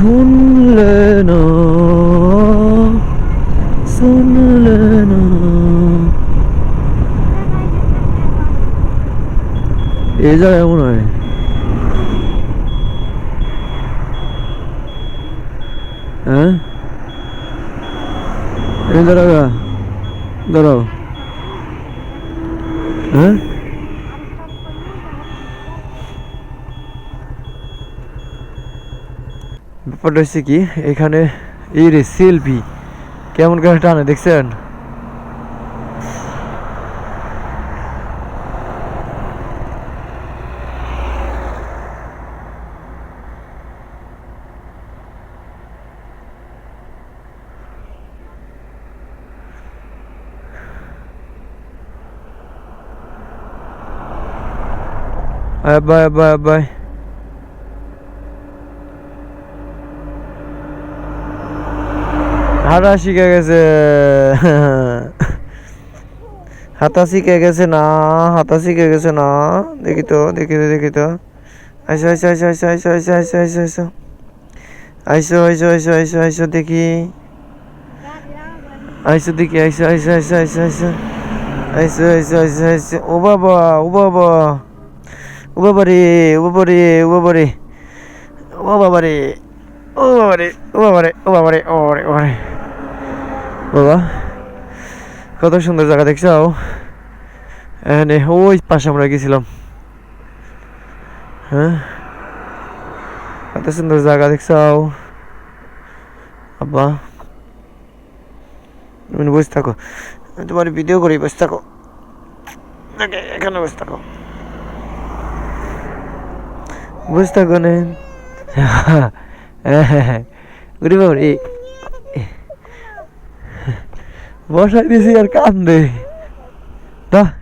শুনলে না এই জায়গায় মনে হয় হ্যাঁ এই দাঁড়াও দাঁড়াও হ্যাঁ ব্যাপারটা হচ্ছে কি এখানে এই রে সেলফি কেমন করে টানে দেখছেন বাই হাঁটা শিখে গেছে হাঁটা শিখে গেছে না দেখি তো আইসো দেখি ও বাবা বাবা কত সুন্দর জায়গা দেখছো এখানে ওই পাশে আমরা গেছিলাম হ্যাঁ কত সুন্দর জায়গা দেখছো আব্বা তুমি বসে থাকো আমি তোমার ভিডিও করি বসে থাকো এখানে বসে থাকো নে উড়ি বাবরি বসাই দিছি আর কান্দে তা